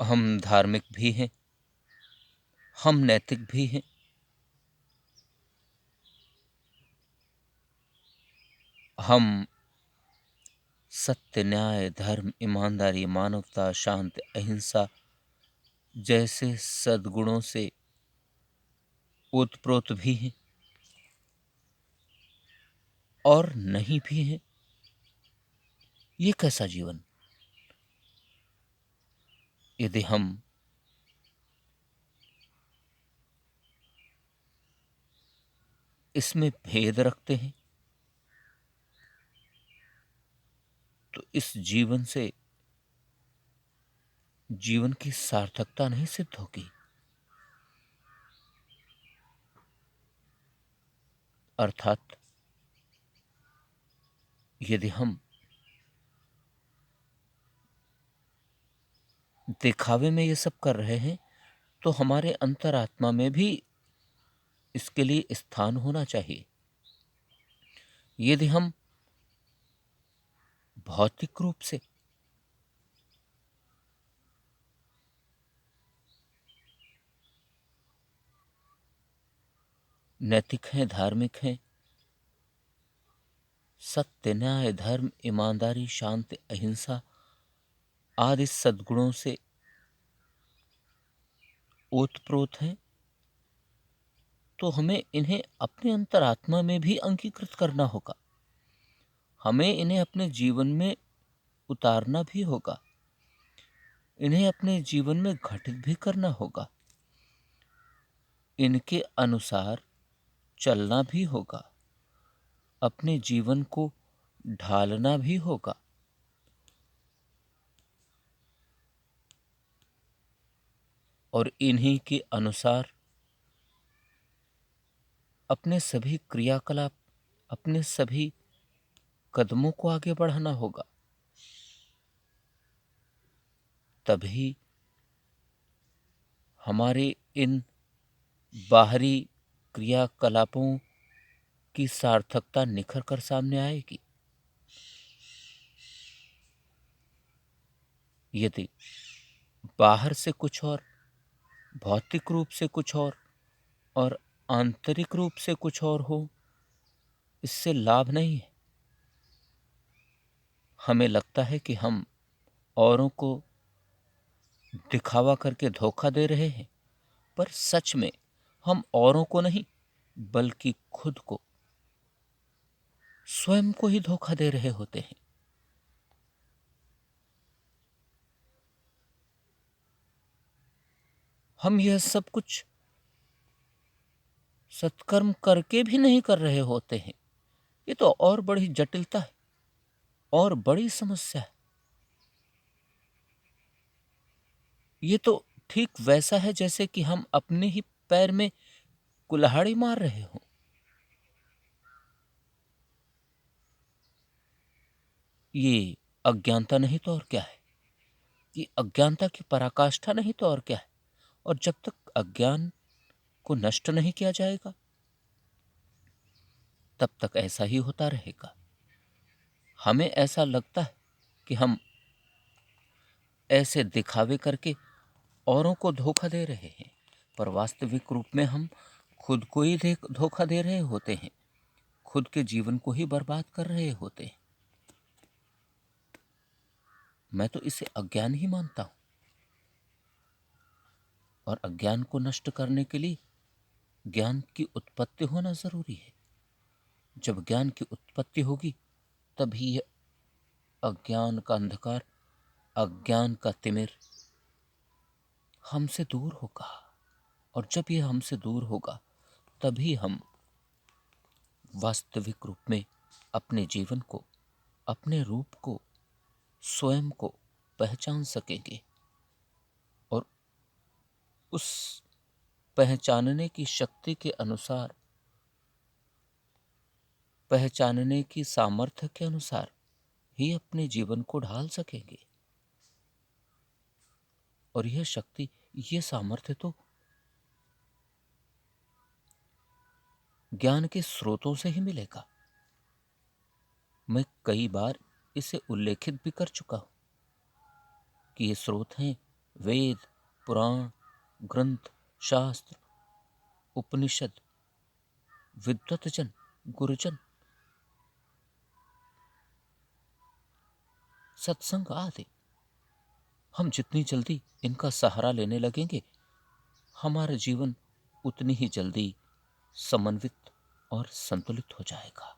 हम धार्मिक भी हैं, हम नैतिक भी हैं, हम सत्य, न्याय, धर्म, ईमानदारी, मानवता, शांति, अहिंसा जैसे सद्गुणों से ओतप्रोत भी हैं और नहीं भी हैं। ये कैसा जीवन, यदि हम इसमें भेद रखते हैं तो इस जीवन से जीवन की सार्थकता नहीं सिद्ध होगी। अर्थात यदि हम दिखावे में ये सब कर रहे हैं तो हमारे अंतरात्मा में भी इसके लिए स्थान होना चाहिए। यदि हम भौतिक रूप से नैतिक हैं, धार्मिक हैं, सत्य, न्याय, धर्म, ईमानदारी, शांति, अहिंसा आदि सद्गुणों से ओतप्रोत हैं, तो हमें इन्हें अपने अंतरात्मा में भी अंगीकृत करना होगा। हमें इन्हें अपने जीवन में उतारना भी होगा, इन्हें अपने जीवन में घटित भी करना होगा, इनके अनुसार चलना भी होगा, अपने जीवन को ढालना भी होगा। और इन्हीं के अनुसार अपने सभी क्रियाकलाप, अपने सभी कदमों को आगे बढ़ाना होगा। तभी हमारे इन बाहरी क्रियाकलापों की सार्थकता निखर कर सामने आएगी। यदि बाहर से कुछ और, भौतिक रूप से कुछ और आंतरिक रूप से कुछ और हो, इससे लाभ नहीं है। हमें लगता है कि हम औरों को दिखावा करके धोखा दे रहे हैं, पर सच में हम औरों को नहीं बल्कि खुद को, स्वयं को ही धोखा दे रहे होते हैं। हम यह सब कुछ सत्कर्म करके भी नहीं कर रहे होते हैं। ये तो और बड़ी जटिलता है और बड़ी समस्या है। ये तो ठीक वैसा है जैसे कि हम अपने ही पैर में कुल्हाड़ी मार रहे हों। ये अज्ञानता नहीं तो और क्या है? ये अज्ञानता की पराकाष्ठा नहीं तो और क्या है? और जब तक अज्ञान को नष्ट नहीं किया जाएगा तब तक ऐसा ही होता रहेगा। हमें ऐसा लगता है कि हम ऐसे दिखावे करके औरों को धोखा दे रहे हैं, पर वास्तविक रूप में हम खुद को ही धोखा दे रहे होते हैं, खुद के जीवन को ही बर्बाद कर रहे होते हैं। मैं तो इसे अज्ञान ही मानता हूं। और अज्ञान को नष्ट करने के लिए ज्ञान की उत्पत्ति होना जरूरी है। जब ज्ञान की उत्पत्ति होगी तभी यह अज्ञान का अंधकार, अज्ञान का तिमिर हमसे दूर होगा। और जब यह हमसे दूर होगा तभी हम वास्तविक रूप में अपने जीवन को, अपने रूप को, स्वयं को पहचान सकेंगे। और उस पहचानने की शक्ति के अनुसार, पहचानने की सामर्थ्य के अनुसार ही अपने जीवन को ढाल सकेंगे। और यह शक्ति, यह सामर्थ्य तो ज्ञान के स्रोतों से ही मिलेगा। मैं कई बार इसे उल्लेखित भी कर चुका हूं कि ये स्रोत हैं वेद, पुराण, ग्रंथ, शास्त्र, उपनिषद, विद्वतजन, गुरुजन, सत्संग आदि, हम जितनी जल्दी इनका सहारा लेने लगेंगे, हमारा जीवन उतनी ही जल्दी समन्वित और संतुलित हो जाएगा।